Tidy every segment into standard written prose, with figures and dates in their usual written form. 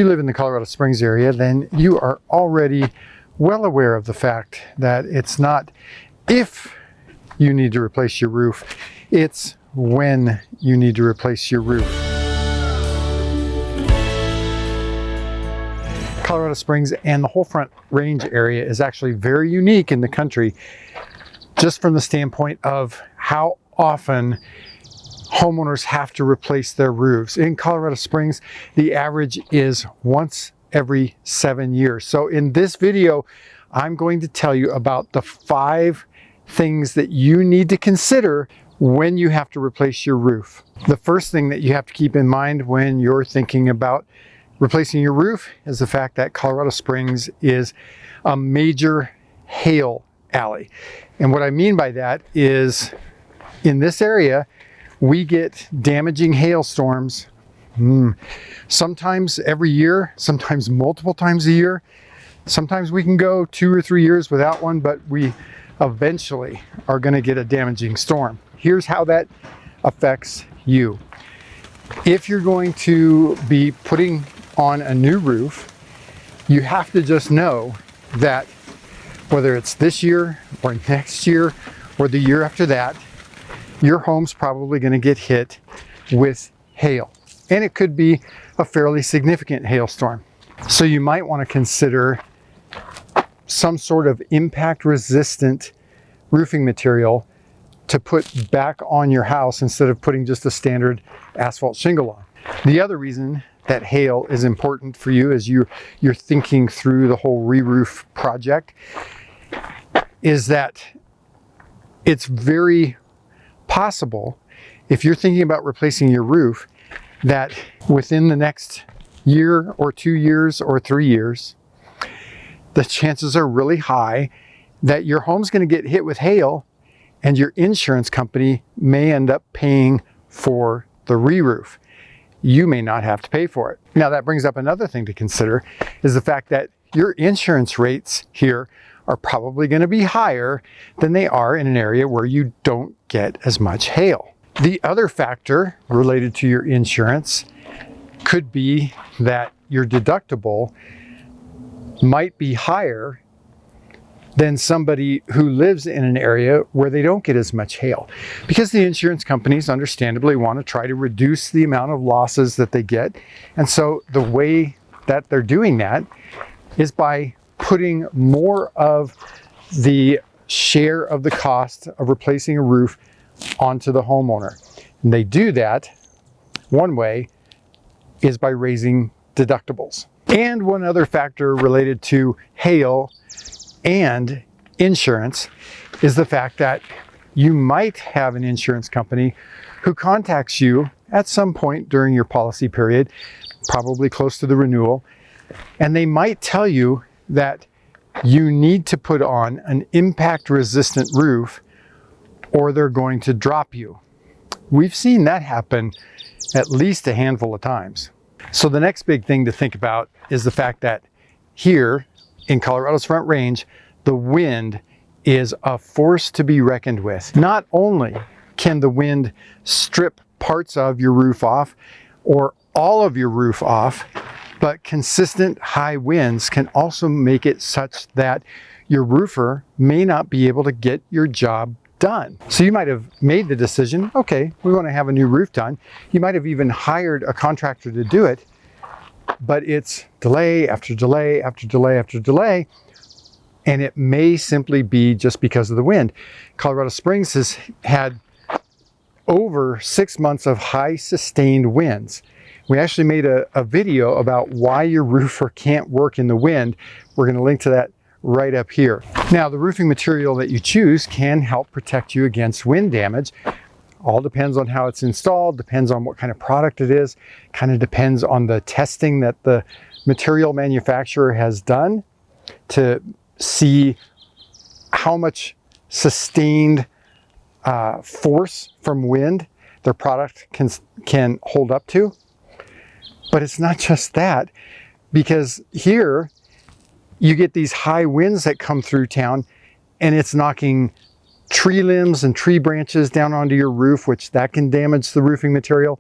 you live in the Colorado Springs area, then you are already well aware of the fact that it's not if you need to replace your roof, it's when you need to replace your roof. Colorado Springs and the whole Front Range area is actually very unique in the country, just from the standpoint of how often homeowners have to replace their roofs. In Colorado Springs, the average is once every 7 years. So in this video, I'm going to tell you about the 5 things that you need to consider when you have to replace your roof. The first thing that you have to keep in mind when you're thinking about replacing your roof is the fact that Colorado Springs is a major hail alley. And what I mean by that is, in this area, we get damaging hailstorms sometimes every year, sometimes multiple times a year. Sometimes we can go 2 or 3 years without one, but we eventually are going to get a damaging storm. Here's how that affects you. If you're going to be putting on a new roof, you have to just know that whether it's this year or next year or the year after that, your home's probably going to get hit with hail. And it could be a fairly significant hailstorm. So you might want to consider some sort of impact resistant roofing material to put back on your house instead of putting just a standard asphalt shingle on. The other reason that hail is important for you as you're thinking through the whole re-roof project is that it's very possible, if you're thinking about replacing your roof, that within the next year or 2 years or 3 years, the chances are really high that your home's going to get hit with hail and your insurance company may end up paying for the re-roof. You may not have to pay for it. Now that brings up another thing to consider, is the fact that your insurance rates here are probably going to be higher than they are in an area where you don't get as much hail. The other factor related to your insurance could be that your deductible might be higher than somebody who lives in an area where they don't get as much hail, because the insurance companies understandably want to try to reduce the amount of losses that they get. And so the way that they're doing that is by putting more of the share of the cost of replacing a roof onto the homeowner. And they do that one way is by raising deductibles. And one other factor related to hail and insurance is the fact that you might have an insurance company who contacts you at some point during your policy period, probably close to the renewal, and they might tell you that you need to put on an impact resistant roof or they're going to drop you. We've seen that happen at least a handful of times. So the next big thing to think about is the fact that here in Colorado's Front Range, the wind is a force to be reckoned with. Not only can the wind strip parts of your roof off or all of your roof off, but consistent high winds can also make it such that your roofer may not be able to get your job done. So you might have made the decision, okay, we want to have a new roof done. You might have even hired a contractor to do it, but it's delay after delay after delay after delay, and it may simply be just because of the wind. Colorado Springs has had over 6 months of high sustained winds. We actually made a video about why your roofer can't work in the wind. We're going to link to that right up here. Now, the roofing material that you choose can help protect you against wind damage. All depends on how it's installed, depends on what kind of product it is, kind of depends on the testing that the material manufacturer has done to see how much sustained force from wind their product can hold up to. But it's not just that, because here you get these high winds that come through town and it's knocking tree limbs and tree branches down onto your roof, which that can damage the roofing material.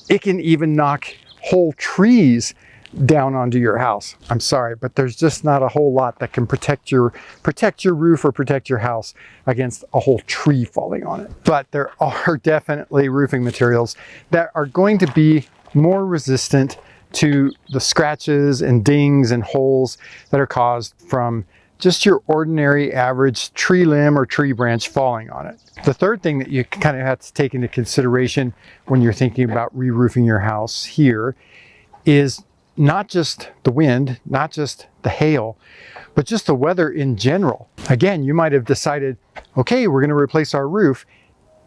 It can even knock whole trees down onto your house. I'm sorry, but there's just not a whole lot that can protect your roof or protect your house against a whole tree falling on it. But there are definitely roofing materials that are going to be more resistant to the scratches and dings and holes that are caused from just your ordinary average tree limb or tree branch falling on it. The third thing that you kind of have to take into consideration when you're thinking about re-roofing your house here is not just the wind, not just the hail, but just the weather in general. Again, you might have decided, okay, we're going to replace our roof.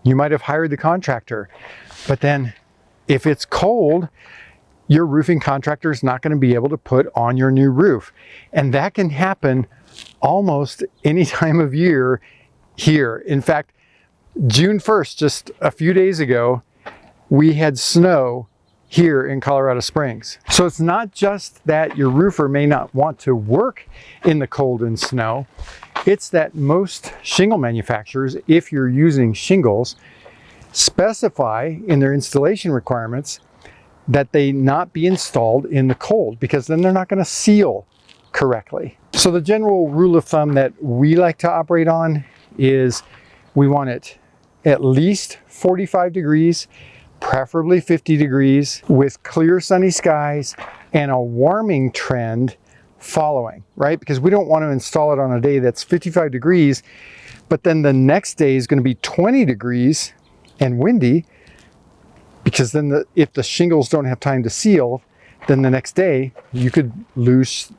You might have hired the contractor, but then if it's cold, your roofing contractor is not going to be able to put on your new roof. And that can happen almost any time of year here. In fact, June 1st, just a few days ago, we had snow here in Colorado Springs. So it's not just that your roofer may not want to work in the cold and snow, it's that most shingle manufacturers, if you're using shingles, specify in their installation requirements that they not be installed in the cold, because then they're not going to seal correctly. So the general rule of thumb that we like to operate on is we want it at least 45 degrees, preferably 50 degrees, with clear sunny skies and a warming trend following, right? Because we don't want to install it on a day that's 55 degrees, but then the next day is going to be 20 degrees and windy, because then if the shingles don't have time to seal, then the next day you could lose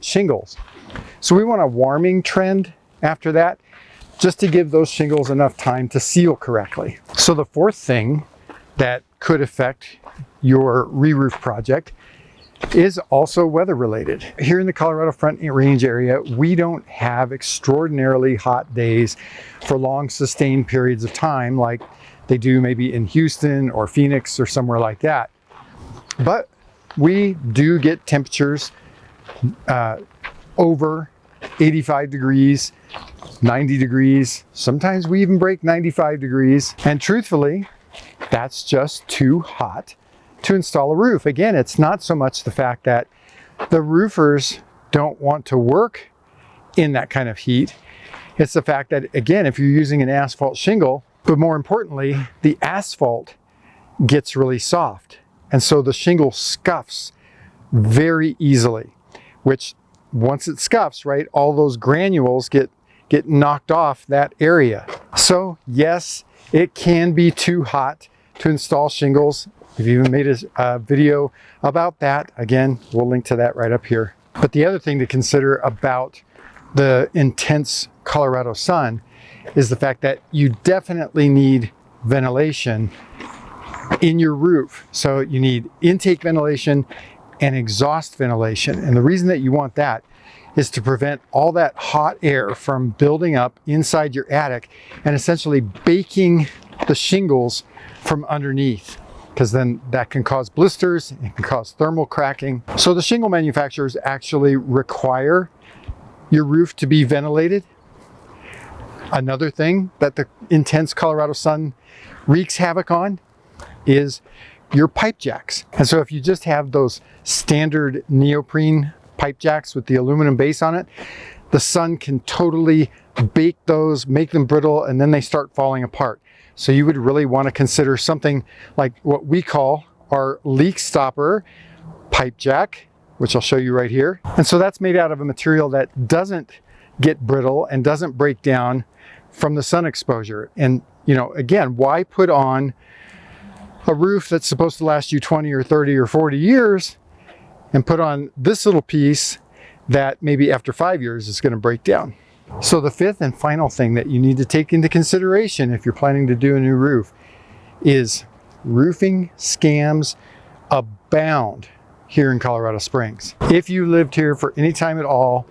shingles. So we want a warming trend after that, just to give those shingles enough time to seal correctly. So the fourth thing that could affect your re-roof project is also weather related. Here in the Colorado Front Range area, we don't have extraordinarily hot days for long sustained periods of time like they do maybe in Houston or Phoenix or somewhere like that. But we do get temperatures over 85 degrees, 90 degrees. Sometimes we even break 95 degrees. And truthfully, that's just too hot to install a roof. Again, it's not so much the fact that the roofers don't want to work in that kind of heat. It's the fact that, again, if you're using an asphalt shingle, but more importantly, the asphalt gets really soft. And so the shingle scuffs very easily, which once it scuffs, right, all those granules get knocked off that area. So yes, it can be too hot to install shingles. We've even made a video about that. Again, we'll link to that right up here. But the other thing to consider about the intense Colorado sun is the fact that you definitely need ventilation in your roof. So you need intake ventilation and exhaust ventilation. And the reason that you want that is to prevent all that hot air from building up inside your attic and essentially baking the shingles from underneath, because then that can cause blisters, it can cause thermal cracking. So the shingle manufacturers actually require your roof to be ventilated. Another thing that the intense Colorado sun wreaks havoc on is your pipe jacks. And so if you just have those standard neoprene pipe jacks with the aluminum base on it, the sun can totally bake those, make them brittle, and then they start falling apart. So you would really want to consider something like what we call our leak stopper pipe jack, which I'll show you right here. And so that's made out of a material that doesn't get brittle and doesn't break down from the sun exposure. And you know, again, why put on a roof that's supposed to last you 20 or 30 or 40 years and put on this little piece that maybe after 5 years is going to break down? So the fifth and final thing that you need to take into consideration if you're planning to do a new roof is roofing scams abound here in Colorado Springs. If you lived here for any time at all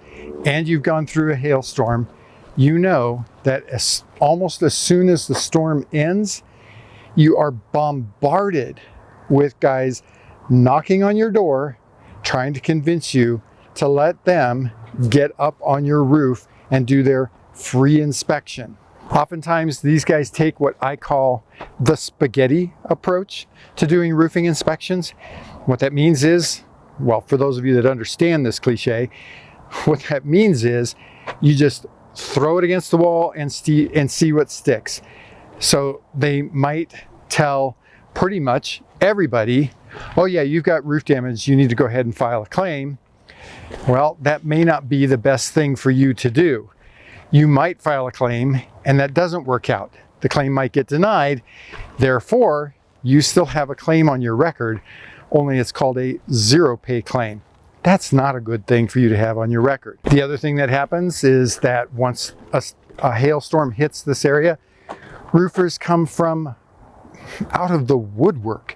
and you've gone through a hailstorm, you know that almost as soon as the storm ends, you are bombarded with guys knocking on your door, trying to convince you to let them get up on your roof and do their free inspection. Oftentimes, these guys take what I call the spaghetti approach to doing roofing inspections. What that means is Well, for those of you that understand this cliche, what that means is you just throw it against the wall and see what sticks. So they might tell pretty much everybody, oh yeah, you've got roof damage, you need to go ahead and file a claim. Well, that may not be the best thing for you to do. You might file a claim and that doesn't work out. The claim might get denied. Therefore, you still have a claim on your record, only it's called a zero pay claim. That's not a good thing for you to have on your record. The other thing that happens is that once a hailstorm hits this area, roofers come from out of the woodwork.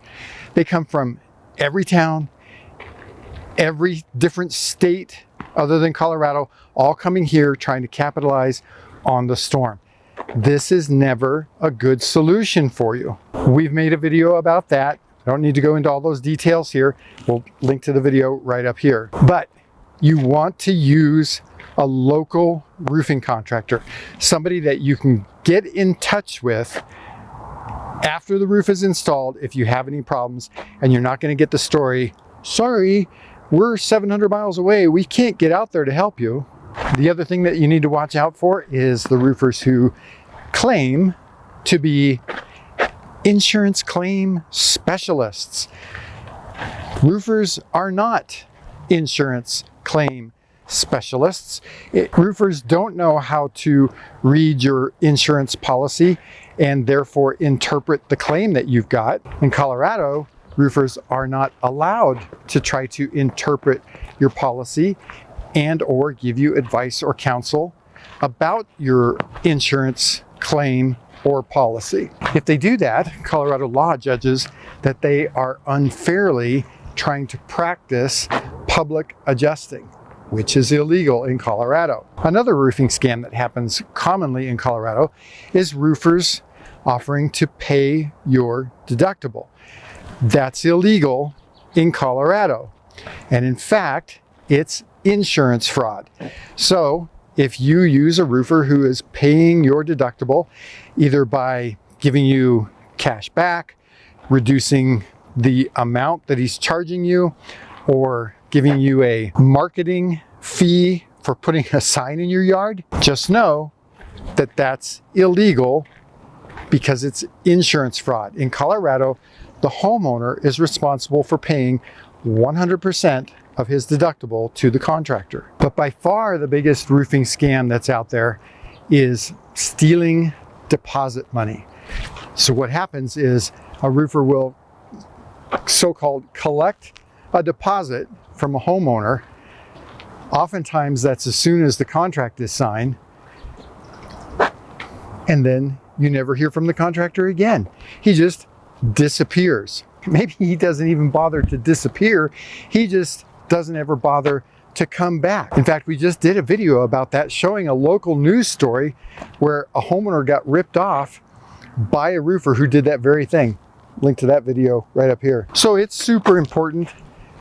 They come from every town, every different state other than Colorado, all coming here trying to capitalize on the storm. This is never a good solution for you. We've made a video about that. I don't need to go into all those details here. We'll link to the video right up here. But you want to use a local roofing contractor, somebody that you can get in touch with after the roof is installed if you have any problems, and you're not going to get the story, sorry, we're 700 miles away, we can't get out there to help you. The other thing that you need to watch out for is the roofers who claim to be insurance claim specialists. Roofers are not insurance claim specialists. Roofers don't know how to read your insurance policy and therefore interpret the claim that you've got. In Colorado, roofers are not allowed to try to interpret your policy and or give you advice or counsel about your insurance claim or policy. If they do that, Colorado law judges that they are unfairly trying to practice public adjusting, which is illegal in Colorado. Another roofing scam that happens commonly in Colorado is roofers offering to pay your deductible. That's illegal in Colorado. And in fact, it's insurance fraud. So if you use a roofer who is paying your deductible, either by giving you cash back, reducing the amount that he's charging you, or giving you a marketing fee for putting a sign in your yard, just know that that's illegal because it's insurance fraud. In Colorado, the homeowner is responsible for paying 100% of his deductible to the contractor. But by far the biggest roofing scam that's out there is stealing deposit money. So what happens is a roofer will so-called collect a deposit from a homeowner. Oftentimes that's as soon as the contract is signed, and then you never hear from the contractor again. He just disappears. Maybe he doesn't even bother to disappear. He just doesn't ever bother to come back. In fact, we just did a video about that, showing a local news story where a homeowner got ripped off by a roofer who did that very thing. Link to that video right up here. So it's super important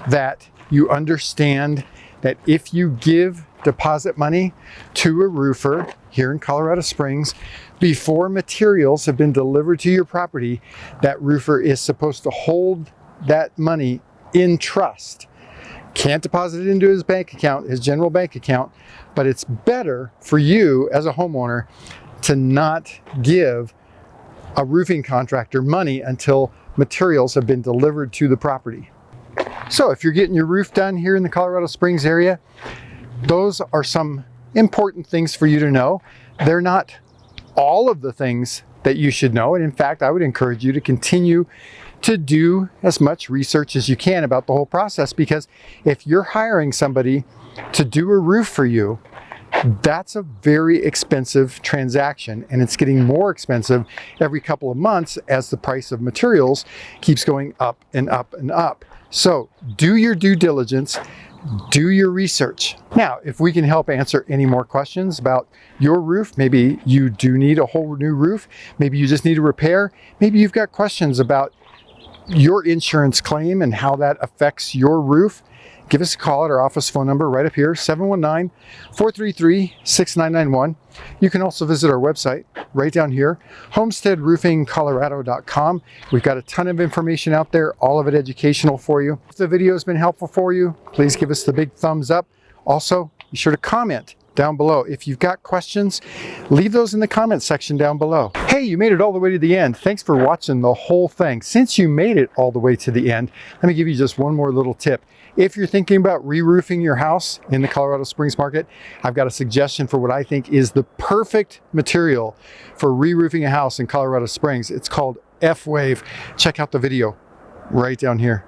that you understand that if you give deposit money to a roofer here in Colorado Springs, before materials have been delivered to your property, that roofer is supposed to hold that money in trust. Can't deposit it into his bank account, his general bank account, but it's better for you as a homeowner to not give a roofing contractor money until materials have been delivered to the property. So if you're getting your roof done here in the Colorado Springs area, those are some important things for you to know. They're not all of the things that you should know. And in fact, I would encourage you to continue to do as much research as you can about the whole process, because if you're hiring somebody to do a roof for you, that's a very expensive transaction, and it's getting more expensive every couple of months as the price of materials keeps going up and up and up. So do your due diligence, do your research. Now, if we can help answer any more questions about your roof, maybe you do need a whole new roof, maybe you just need a repair, maybe you've got questions about your insurance claim and how that affects your roof, give us a call at our office phone number right up here, 719-433-6991. You can also visit our website right down here, homesteadroofingcolorado.com. We've got a ton of information out there, all of it educational for you. If the video has been helpful for you, please give us the big thumbs up. Also, be sure to comment down below. If you've got questions, leave those in the comment section down below. Hey, you made it all the way to the end. Thanks for watching the whole thing. Since you made it all the way to the end, let me give you just one more little tip. If you're thinking about re-roofing your house in the Colorado Springs market, I've got a suggestion for what I think is the perfect material for re-roofing a house in Colorado Springs. It's called F-Wave. Check out the video right down here.